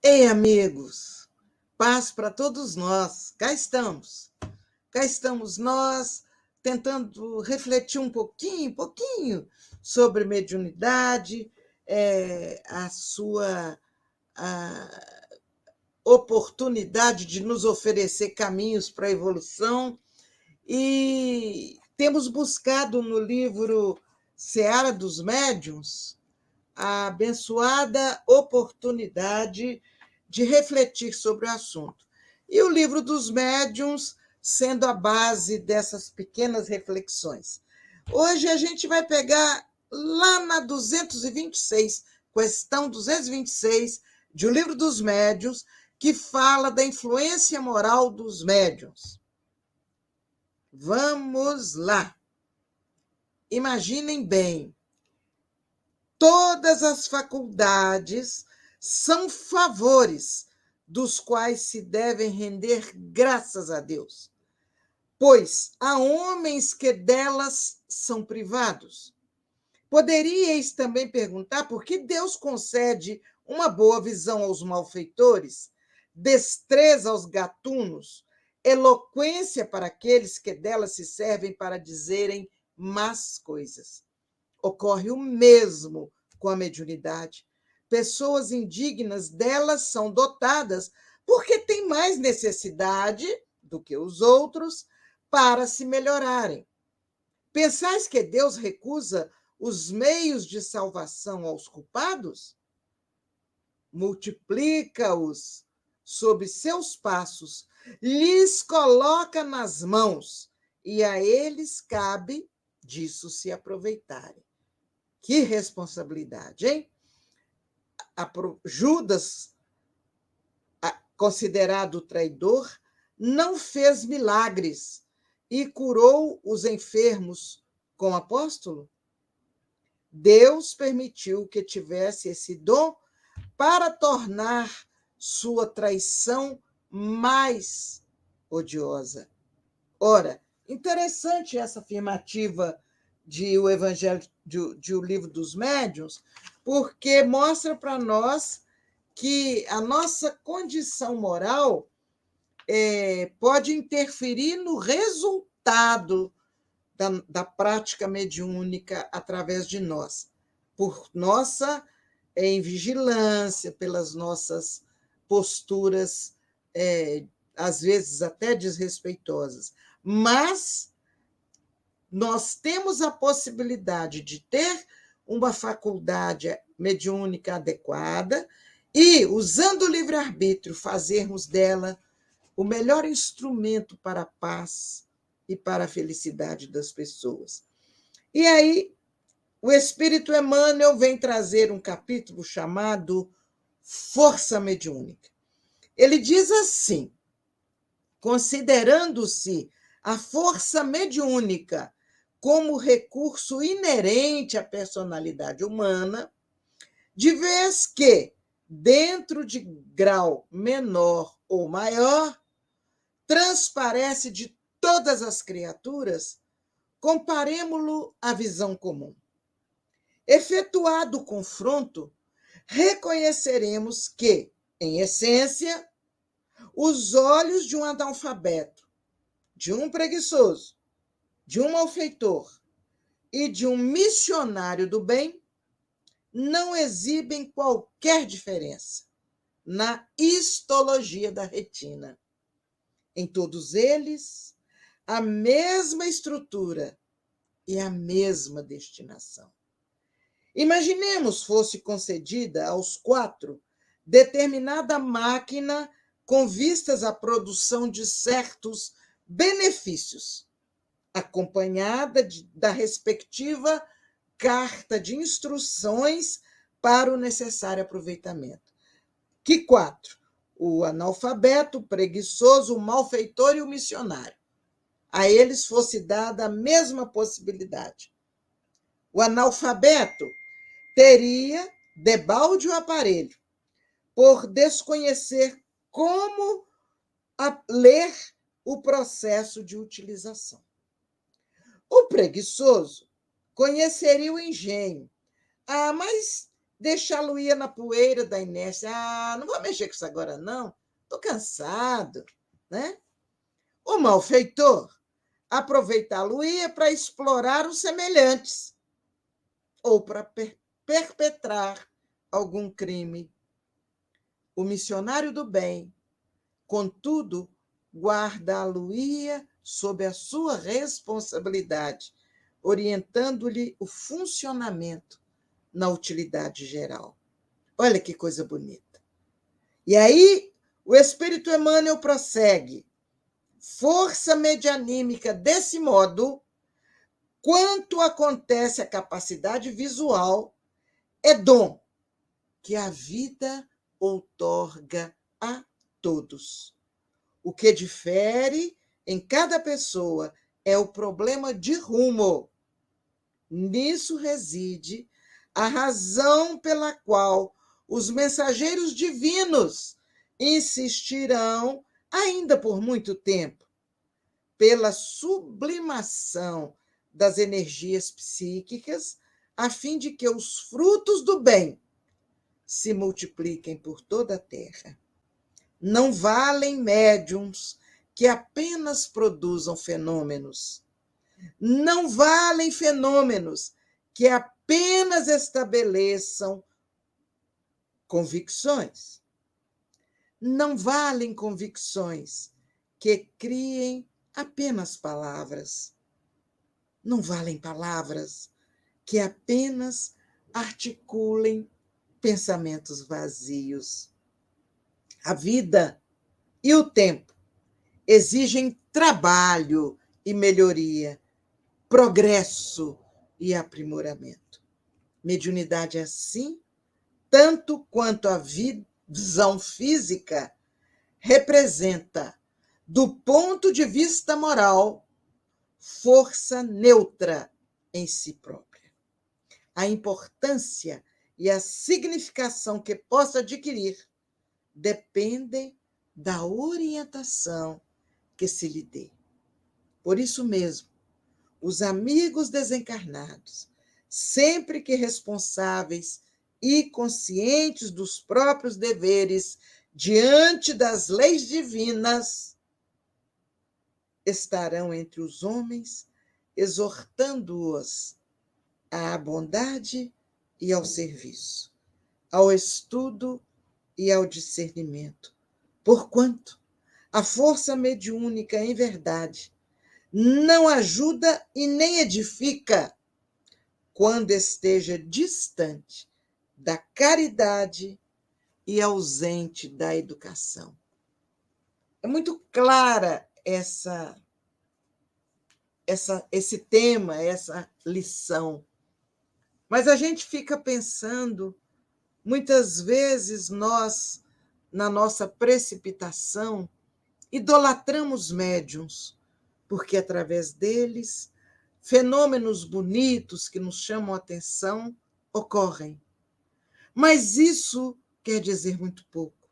Ei, amigos, paz para todos nós. Cá estamos nós tentando refletir um pouquinho sobre mediunidade, a sua a oportunidade de nos oferecer caminhos para a evolução. E temos buscado no livro Seara dos Médiuns a abençoada oportunidade de refletir sobre o assunto. E o livro dos médiuns sendo a base dessas pequenas reflexões. Hoje a gente vai pegar lá na 226, questão 226, de O Livro dos Médiuns, que fala da influência moral dos médiuns. Vamos lá. Imaginem bem, todas as faculdades são favores dos quais se devem render graças a Deus, pois há homens que delas são privados. Poderíeis também perguntar por que Deus concede uma boa visão aos malfeitores, destreza aos gatunos, eloquência para aqueles que delas se servem para dizerem más coisas. Ocorre o mesmo com a mediunidade. Pessoas indignas delas são dotadas porque têm mais necessidade do que os outros para se melhorarem. Pensais que Deus recusa os meios de salvação aos culpados? Multiplica-os sob seus passos, lhes coloca nas mãos, e a eles cabe disso se aproveitarem. Que responsabilidade, hein? Judas, considerado traidor, não fez milagres e curou os enfermos com o apóstolo? Deus permitiu que tivesse esse dom para tornar sua traição mais odiosa. Ora, interessante essa afirmativa de O Evangelho, de O Livro dos Médiuns, porque mostra para nós que a nossa condição moral pode interferir no resultado da prática mediúnica através de nós, por nossa vigilância, pelas nossas posturas, às vezes até desrespeitosas. Mas nós temos a possibilidade de ter uma faculdade mediúnica adequada e, usando o livre-arbítrio, fazermos dela o melhor instrumento para a paz e para a felicidade das pessoas. E aí, o Espírito Emmanuel vem trazer um capítulo chamado Força Mediúnica. Ele diz assim: considerando-se a força mediúnica como recurso inerente à personalidade humana, de vez que, dentro de grau menor ou maior, transparece de todas as criaturas, comparemo-lo à visão comum. Efetuado o confronto, reconheceremos que, em essência, os olhos de um analfabeto, de um preguiçoso, de um malfeitor e de um missionário do bem não exibem qualquer diferença na histologia da retina. Em todos eles, a mesma estrutura e a mesma destinação. Imaginemos fosse concedida aos 4 determinada máquina com vistas à produção de certos benefícios, acompanhada da respectiva carta de instruções para o necessário aproveitamento. Que 4? O analfabeto, o preguiçoso, o malfeitor e o missionário. A eles fosse dada a mesma possibilidade. O analfabeto teria debalde o aparelho, por desconhecer como ler o processo de utilização. O preguiçoso conheceria o engenho, mas deixá-lo ia na poeira da inércia. Ah, não vou mexer com isso agora, não. Estou cansado, né? O malfeitor aproveitá-lo-ia para explorar os semelhantes ou para perpetrar algum crime. O missionário do bem, contudo, guardá-lo-ia sob a sua responsabilidade, orientando-lhe o funcionamento na utilidade geral. Olha que coisa bonita. E aí, o Espírito Emmanuel prossegue. Força medianímica desse modo, quanto acontece a capacidade visual, é dom que a vida outorga a todos. O que difere em cada pessoa é o problema de rumo. Nisso reside a razão pela qual os mensageiros divinos insistirão ainda por muito tempo pela sublimação das energias psíquicas, a fim de que os frutos do bem se multipliquem por toda a terra. Não valem médiums que apenas produzam fenômenos. Não valem fenômenos que apenas estabeleçam convicções. Não valem convicções que criem apenas palavras. Não valem palavras que apenas articulem pensamentos vazios. A vida e o tempo exigem trabalho e melhoria, progresso e aprimoramento. Mediunidade é assim, tanto quanto a visão física representa, do ponto de vista moral, força neutra em si própria. A importância e a significação que possa adquirir dependem da orientação que se lhe dê. Por isso mesmo, os amigos desencarnados, sempre que responsáveis e conscientes dos próprios deveres diante das leis divinas, estarão entre os homens, exortando-os à bondade e ao serviço, ao estudo e ao discernimento, porquanto a força mediúnica, em verdade, não ajuda e nem edifica quando esteja distante da caridade e ausente da educação. É muito clara esse tema, essa lição. Mas a gente fica pensando, muitas vezes nós, na nossa precipitação, idolatramos médiuns, porque através deles, fenômenos bonitos que nos chamam a atenção ocorrem. Mas isso quer dizer muito pouco.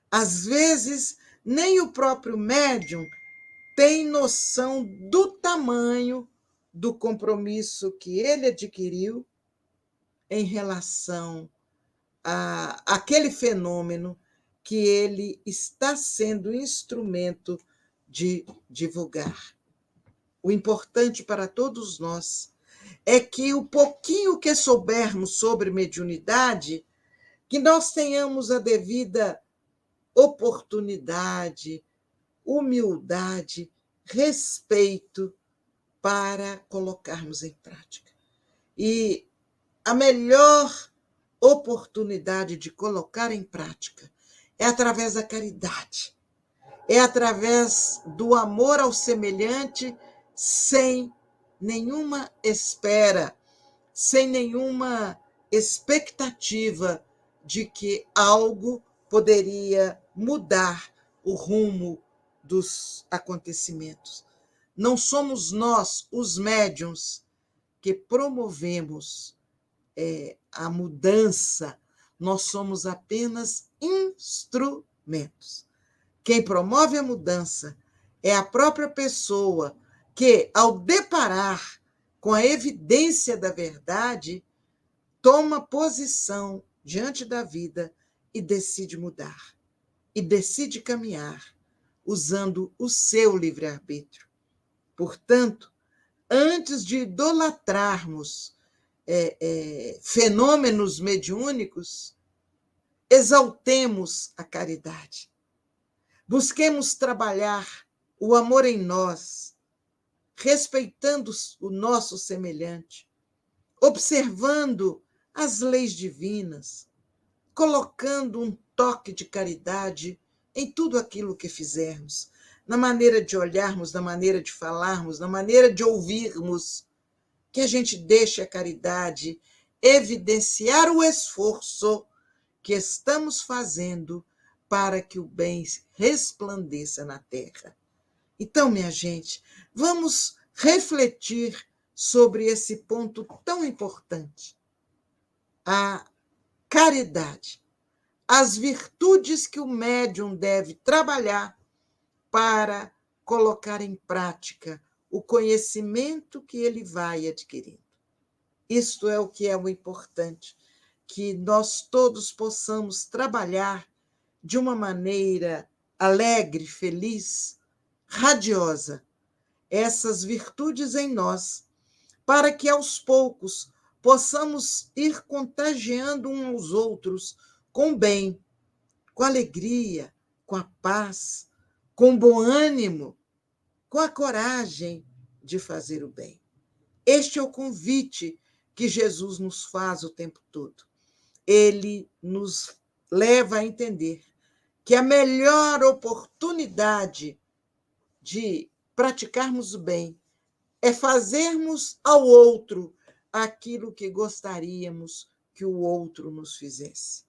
Às vezes, nem o próprio médium tem noção do tamanho do compromisso que ele adquiriu em relação àquele fenômeno que ele está sendo instrumento de divulgar. O importante para todos nós é que o pouquinho que soubermos sobre mediunidade, que nós tenhamos a devida oportunidade, humildade, respeito para colocarmos em prática. E a melhor oportunidade de colocar em prática é através da caridade, é através do amor ao semelhante, sem nenhuma espera, sem nenhuma expectativa de que algo poderia mudar o rumo dos acontecimentos. Não somos nós, os médiuns, que promovemos a mudança, nós somos apenas instrumentos. Quem promove a mudança é a própria pessoa que, ao deparar com a evidência da verdade, toma posição diante da vida e decide mudar, e decide caminhar usando o seu livre-arbítrio. Portanto, antes de idolatrarmos fenômenos mediúnicos, exaltemos a caridade. Busquemos trabalhar o amor em nós, respeitando o nosso semelhante, observando as leis divinas, colocando um toque de caridade em tudo aquilo que fizermos, na maneira de olharmos, na maneira de falarmos, na maneira de ouvirmos, que a gente deixe a caridade evidenciar o esforço que estamos fazendo para que o bem resplandeça na terra. Então, minha gente, vamos refletir sobre esse ponto tão importante. A caridade, as virtudes que o médium deve trabalhar para colocar em prática o conhecimento que ele vai adquirindo. Isto é o que é o importante, que nós todos possamos trabalhar de uma maneira alegre, feliz, radiosa, essas virtudes em nós, para que aos poucos possamos ir contagiando uns aos outros com bem, com alegria, com a paz, com bom ânimo, com a coragem de fazer o bem. Este é o convite que Jesus nos faz o tempo todo. Ele nos leva a entender que a melhor oportunidade de praticarmos o bem é fazermos ao outro aquilo que gostaríamos que o outro nos fizesse.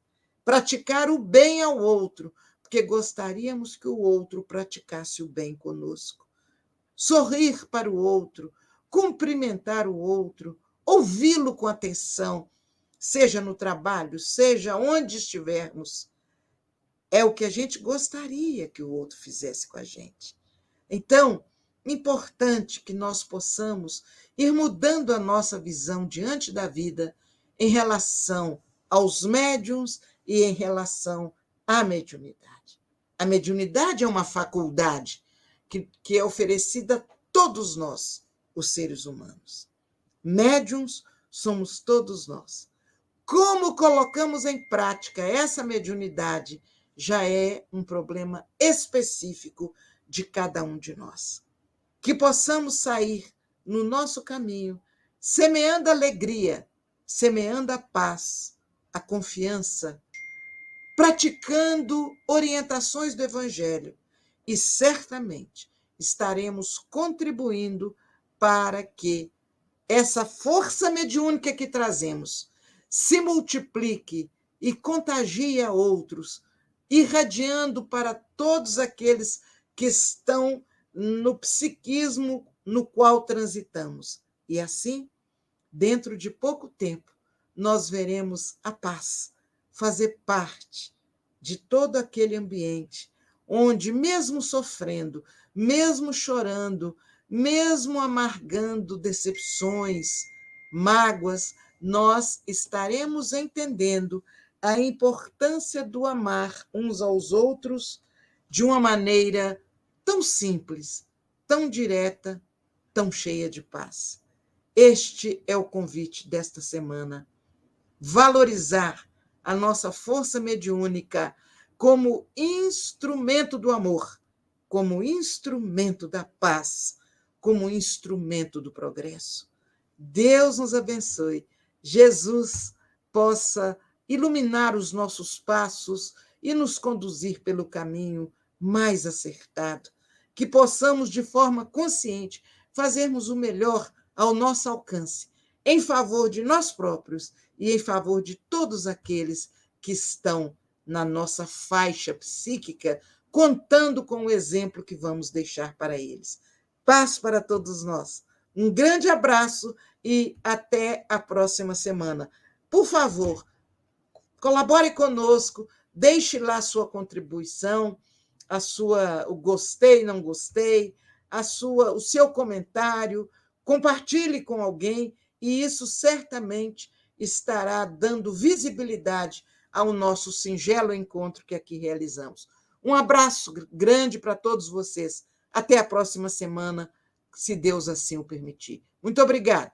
Praticar o bem ao outro, porque gostaríamos que o outro praticasse o bem conosco. Sorrir para o outro, cumprimentar o outro, ouvi-lo com atenção, seja no trabalho, seja onde estivermos. É o que a gente gostaria que o outro fizesse com a gente. Então, importante que nós possamos ir mudando a nossa visão diante da vida em relação aos médiuns e em relação à mediunidade. A mediunidade é uma faculdade que é oferecida a todos nós, os seres humanos. Médiuns somos todos nós. Como colocamos em prática essa mediunidade já é um problema específico de cada um de nós. Que possamos sair no nosso caminho, semeando a alegria, semeando a paz, a confiança, praticando orientações do Evangelho, e certamente estaremos contribuindo para que essa força mediúnica que trazemos se multiplique e contagie a outros, irradiando para todos aqueles que estão no psiquismo no qual transitamos. E assim, dentro de pouco tempo, nós veremos a paz fazer parte de todo aquele ambiente onde, mesmo sofrendo, mesmo chorando, mesmo amargando decepções, mágoas, nós estaremos entendendo a importância do amar uns aos outros de uma maneira tão simples, tão direta, tão cheia de paz. Este é o convite desta semana. Valorizar a nossa força mediúnica como instrumento do amor, como instrumento da paz, como instrumento do progresso. Deus nos abençoe. Jesus possa iluminar os nossos passos e nos conduzir pelo caminho mais acertado. Que possamos, de forma consciente, fazermos o melhor ao nosso alcance, em favor de nós próprios e em favor de todos aqueles que estão na nossa faixa psíquica, contando com o exemplo que vamos deixar para eles. Paz para todos nós. Um grande abraço e até a próxima semana. Por favor, colabore conosco, deixe lá a sua contribuição, o gostei, não gostei, o seu comentário, compartilhe com alguém, e isso certamente estará dando visibilidade ao nosso singelo encontro que aqui realizamos. Um abraço grande para todos vocês. Até a próxima semana, se Deus assim o permitir. Muito obrigada.